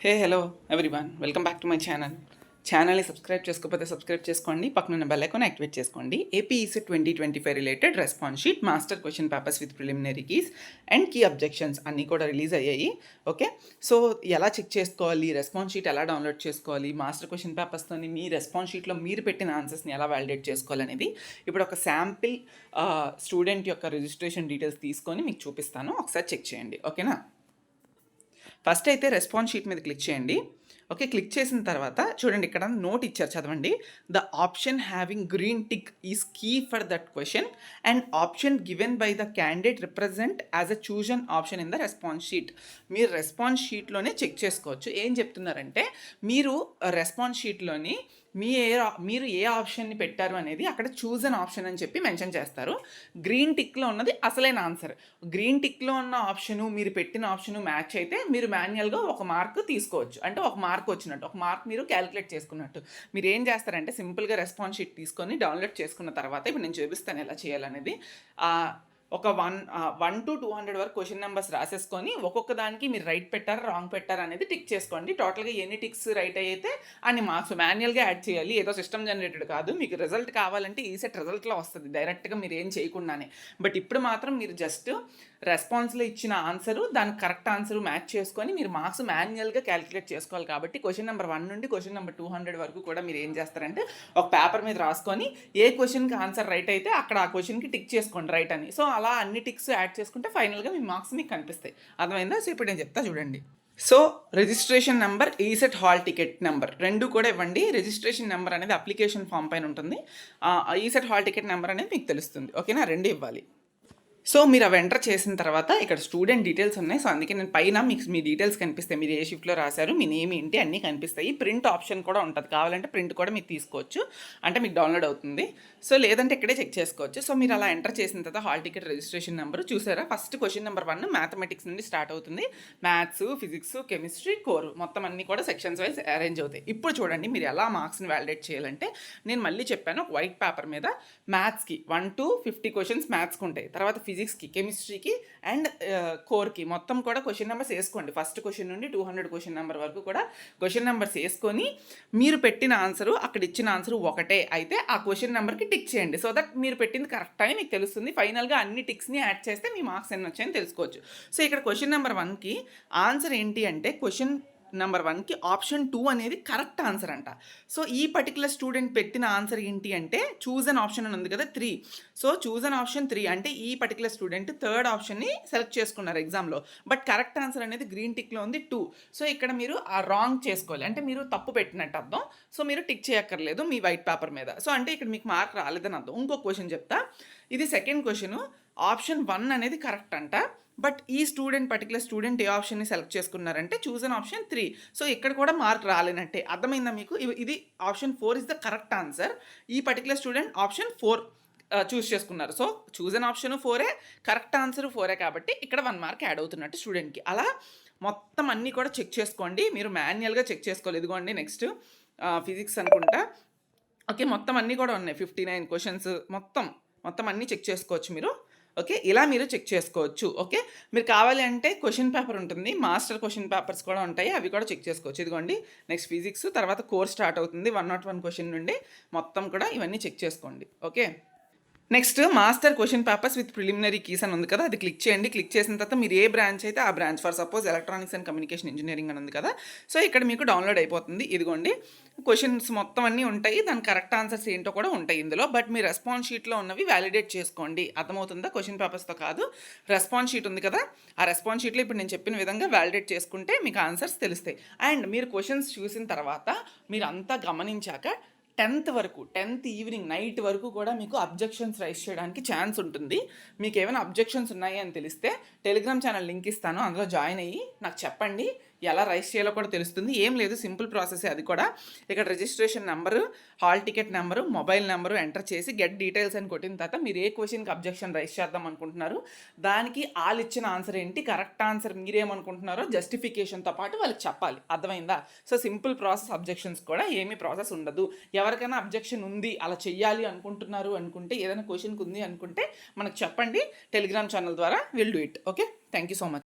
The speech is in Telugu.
Hey hello everyone, welcome back to my ఛానల్ని సబ్స్క్రైబ్ చేసుకోకపోతే సబ్స్క్రైబ్ చేసుకోండి, పక్కన బెల్ ఐకాన్ యాక్టివేట్ చేసుకోండి. AP ECET 2025 related response sheet, master question papers with preliminary keys and key objections అన్నీ కూడా రిలీజ్ అయ్యాయి. ఓకే, సో ఎలా చెక్ చేసుకోవాలి, రెస్పాన్స్ షీట్ ఎలా డౌన్లోడ్ చేసుకోవాలి, మాస్టర్ క్వశ్చన్ పేపర్స్తో మీ రెస్పాన్స్ షీట్లో మీరు పెట్టిన ఆన్సర్స్ని ఎలా వ్యాలిడేట్ చేసుకోవాలనేది ఇప్పుడు ఒక శాంపిల్ స్టూడెంట్ యొక్క రిజిస్ట్రేషన్ డీటెయిల్స్ తీసుకొని మీకు చూపిస్తాను. ఒకసారి చెక్ చేయండి. ఓకేనా, ఫస్ట్ అయితే రెస్పాన్స్ షీట్ మీద క్లిక్ చేయండి. ఓకే, క్లిక్ చేసిన తర్వాత చూడండి, ఇక్కడ నోట్ ఇచ్చారు, చదవండి. The option having green tick is key for that question and option given by the candidate represent as a chosen option in the response sheet. మీరు రెస్పాన్స్ షీట్లోనే చెక్ చేసుకోవచ్చు. ఏం చెప్తున్నారంటే, మీరు రెస్పాన్స్ షీట్లోని మీరు ఏ ఆప్షన్ని పెట్టారు అనేది అక్కడ చూజ్ అన్ ఆప్షన్ అని చెప్పి మెన్షన్ చేస్తారు. గ్రీన్ టిక్లో ఉన్నది అసలైన ఆన్సర్. గ్రీన్ టిక్లో ఉన్న ఆప్షను, మీరు పెట్టిన ఆప్షను మ్యాచ్ అయితే మీరు మాన్యువల్గా ఒక మార్క్ తీసుకోవచ్చు. అంటే ఒక మార్క్ వచ్చినట్టు, ఒక మార్క్ మీరు క్యాలిక్యులేట్ చేసుకున్నట్టు. మీరు ఏం చేస్తారంటే, సింపుల్గా రెస్పాన్స్ షీట్ తీసుకొని డౌన్లోడ్ చేసుకున్న తర్వాత ఇప్పుడు నేను చూపిస్తాను ఎలా చేయాలనేది. ఒక 1 to 200 వరకు క్వశ్చన్ నెంబర్స్ రాసేసుకొని ఒక్కొక్క దానికి మీరు రైట్ పెట్టారా రాంగ్ పెట్టారా అనేది టిక్ చేసుకోండి. టోటల్గా ఎన్ని టిక్స్ రైట్ అయితే అన్ని మార్క్స్ మాన్యువల్గా యాడ్ చేయాలి. ఏదో సిస్టమ్ జనరేటెడ్ కాదు. మీకు రిజల్ట్ కావాలంటే ఈసెట్ రిజల్ట్లో వస్తుంది డైరెక్ట్గా, మీరు ఏం చేయకుండానే. బట్ ఇప్పుడు మాత్రం మీరు జస్ట్ రెస్పాన్స్లో ఇచ్చిన ఆన్సరు, దానికి కరెక్ట్ ఆన్సర్ మ్యాచ్ చేసుకొని మీరు మార్క్స్ మాన్యువల్గా క్యాలిక్యులేట్ చేసుకోవాలి. కాబట్టి క్వశ్చన్ నెంబర్ 1 నుండి క్వశ్చన్ నెంబర్ 200 వరకు కూడా మీరు ఏం చేస్తారంటే, ఒక పేపర్ మీద రాసుకొని ఏ క్వశ్చన్కి ఆన్సర్ రైట్ అయితే అక్కడ ఆ క్వశ్చన్కి టిక్ చేసుకోండి రైట్ అని. సో అలా అన్ని టిక్స్ యాడ్ చేసుకుంటే ఫైనల్గా మీ మార్క్స్ మీకు కనిపిస్తాయి. అర్థమైందా? సో ఇప్పుడు నేను చెప్తా చూడండి. So registration number, ECET hall ticket number రెండు కూడా ఇవ్వండి. రిజిస్ట్రేషన్ నెంబర్ అనేది అప్లికేషన్ ఫామ్ పైన ఉంటుంది. ఈసెట్ హాల్ టికెట్ నెంబర్ అనేది మీకు తెలుస్తుంది. ఓకేనా, రెండు ఇవ్వాలి. సో మీరు అవి ఎంటర్ చేసిన తర్వాత ఇక్కడ స్టూడెంట్ డీటెయిల్స్ ఉన్నాయి. సో అందుకే నేను పైన మీకు మీ డీటెయిల్స్ కనిపిస్తాయి. మీరు ఏ షిఫ్ట్లో రాశారు, మీ నేమ్ ఏంటి అన్నీ కనిపిస్తాయి. ప్రింట్ ఆప్షన్ కూడా ఉంటుంది, కావాలంటే ప్రింట్ కూడా మీకు తీసుకోవచ్చు, అంటే మీకు డౌన్లోడ్ అవుతుంది. సో లేదంటే ఇక్కడే చెక్ చేసుకోవచ్చు. సో మీరు అలా ఎంటర్ చేసిన తర్వాత హాల్ టికెట్ రిజిస్ట్రేషన్ నెంబర్ చూసారా. ఫస్ట్ క్వశ్చన్ నెంబర్ 1 మ్యాథమెటిక్స్ నుండి స్టార్ట్ అవుతుంది. మ్యాథ్స్, ఫిజిక్స్, కెమిస్ట్రీ, కోర్ మొత్తం అన్నీ కూడా సెక్షన్స్ వైజ్ అరేంజ్ అవుతాయి. ఇప్పుడు చూడండి, మీరు ఎలా మార్క్స్ని వ్యాలిడేట్ చేయాలంటే, నేను మళ్ళీ చెప్పాను, ఒక వైట్ పేపర్ మీద మ్యాథ్స్కి 1 to 50 క్వశ్చన్స్ మ్యాథ్స్కి ఉంటాయి. తర్వాత ఫిజిక్స్కి, కెమిస్ట్రీకి అండ్ కోర్కి మొత్తం కూడా క్వశ్చన్ నెంబర్స్ వేసుకోండి. ఫస్ట్ క్వశ్చన్ నుండి 200 క్వశ్చన్ నెంబర్ వరకు కూడా క్వశ్చన్ నెంబర్స్ వేసుకొని మీరు పెట్టిన ఆన్సరు, అక్కడ ఇచ్చిన ఆన్సరు ఒకటే అయితే ఆ క్వశ్చన్ నెంబర్కి టిక్ చేయండి. సో దట్ మీరు పెట్టింది కరెక్ట్ అని మీకు తెలుస్తుంది. ఫైనల్గా అన్ని టిక్స్ని యాడ్ చేస్తే మీ మార్క్స్ ఎన్ని వచ్చాయని తెలుసుకోవచ్చు. సో ఇక్కడ క్వశ్చన్ నెంబర్ 1కి ఆన్సర్ ఏంటి అంటే, క్వశ్చన్ నెంబర్ 1కి ఆప్షన్ 2 అనేది కరెక్ట్ ఆన్సర్ అంట. సో ఈ పర్టికులర్ స్టూడెంట్ పెట్టిన ఆన్సర్ ఏంటి అంటే, చూజ్ అన్ ఆప్షన్ అని ఉంది కదా 3. సో చూజ్ అన్ ఆప్షన్ 3 అంటే ఈ పర్టికులర్ స్టూడెంట్ థర్డ్ ఆప్షన్ని సెలెక్ట్ చేసుకున్నారు ఎగ్జామ్లో. బట్ కరెక్ట్ ఆన్సర్ అనేది గ్రీన్ టిక్లో ఉంది 2. సో ఇక్కడ మీరు ఆ రాంగ్ చేసుకోవాలి, అంటే మీరు తప్పు పెట్టినట్టు అర్థం. సో మీరు టిక్ చేయక్కర్లేదు మీ వైట్ పేపర్ మీద. సో అంటే ఇక్కడ మీకు మార్క్ రాలేదని అర్థం. ఇంకో క్వశ్చన్ చెప్తా. ఇది సెకండ్ క్వశ్చన్. ఆప్షన్ 1 అనేది కరెక్ట్ అంట. బట్ ఈ పర్టికులర్ స్టూడెంట్ ఏ ఆప్షన్ని సెలెక్ట్ చేసుకున్నారంటే చూజ్ అన్ ఆప్షన్ 3. సో ఇక్కడ కూడా మార్క్ రాలేనట్టే. అర్థమైందా మీకు? ఇది option 4 is the correct answer. ఈ పర్టికులర్ స్టూడెంట్ ఆప్షన్ 4 చూస్ చేసుకున్నారు. సో చూజ్ అన్ ఆప్షన్ 4ఏ, కరెక్ట్ ఆన్సర్ 4ఏ, కాబట్టి ఇక్కడ 1 మార్క్ యాడ్ అవుతున్నట్టు స్టూడెంట్కి. అలా మొత్తం అన్నీ కూడా చెక్ చేసుకోండి. మీరు మాన్యువల్గా చెక్ చేసుకోవాలి. ఇదిగోండి నెక్స్ట్ ఫిజిక్స్ అనుకుంటా. ఓకే, మొత్తం అన్నీ కూడా ఉన్నాయి. 59 క్వశ్చన్స్ మొత్తం అన్నీ చెక్ చేసుకోవచ్చు మీరు. ఓకే, ఇలా మీరు చెక్ చేసుకోవచ్చు. ఓకే, మీరు కావాలి అంటే క్వశ్చన్ పేపర్ ఉంటుంది, మాస్టర్ క్వశ్చన్ పేపర్స్ కూడా ఉంటాయి, అవి కూడా చెక్ చేసుకోవచ్చు. ఇదిగోండి నెక్స్ట్ ఫిజిక్స్, తర్వాత కోర్స్ స్టార్ట్ అవుతుంది 101 క్వశ్చన్ నుండి. మొత్తం కూడా ఇవన్నీ చెక్ చేసుకోండి. Okay, next master question papers with preliminary keys అని ఉంది కదా, అది క్లిక్ చేయండి. క్లిక్ చేసిన తర్వాత మీరు ఏ బ్రాంచ్ అయితే ఆ branch, for suppose electronics and communication engineering అని ఉంది కదా, సో ఇక్కడ మీకు డౌన్లోడ్ అయిపోతుంది. ఇదిగోండి క్వశ్చన్స్ మొత్తం అన్నీ ఉంటాయి, దాని కరెక్ట్ ఆన్సర్స్ ఏంటో కూడా ఉంటాయి ఇందులో. బట్ మీ రెస్పాన్స్ షీట్లో ఉన్నవి వ్యాలిడేట్ చేసుకోండి. అర్థమవుతుందా? క్వశ్చన్ పేపర్స్తో కాదు, రెస్పాన్స్ షీట్ ఉంది కదా, ఆ రెస్పాన్స్ షీట్లో ఇప్పుడు నేను చెప్పిన విధంగా వ్యాలిడేట్ చేసుకుంటే మీకు ఆన్సర్స్ తెలుస్తాయి. అండ్ మీరు క్వశ్చన్స్ చూసిన తర్వాత మీరు అంతా గమనించాక 10th ఈవినింగ్ నైట్ వరకు కూడా మీకు అబ్జెక్షన్స్ రైజ్ చేయడానికి ఛాన్స్ ఉంటుంది. మీకు ఏమైనా అబ్జెక్షన్స్ ఉన్నాయి అని తెలిస్తే టెలిగ్రామ్ ఛానల్ లింక్ ఇస్తాను, అందులో జాయిన్ అయ్యి నాకు చెప్పండి. ఎలా రైస్ చేయాలో కూడా తెలుస్తుంది. ఏం లేదు, సింపుల్ ప్రాసెస్ అది కూడా. ఇక్కడ registration number, hall ticket number, mobile number enter చేసి గెట్ డీటెయిల్స్ అని కొట్టిన తర్వాత మీరు ఏ క్వశ్చన్కి అబ్జెక్షన్ రైస్ చేద్దాం అనుకుంటున్నారు, దానికి వాళ్ళు ఇచ్చిన ఆన్సర్ ఏంటి, కరెక్ట్ ఆన్సర్ మీరేమనుకుంటున్నారో జస్టిఫికేషన్తో పాటు వాళ్ళకి చెప్పాలి. అర్థమైందా? So simple process. అబ్జెక్షన్స్ కూడా ఏమీ ప్రాసెస్ ఉండదు. ఎవరికైనా అబ్జెక్షన్ ఉంది, అలా చెయ్యాలి అనుకుంటున్నారు అనుకుంటే, ఏదైనా క్వశ్చన్కి ఉంది అనుకుంటే మనకు చెప్పండి. టెలిగ్రామ్ ఛానల్ ద్వారా will do it. Okay, thank you so much.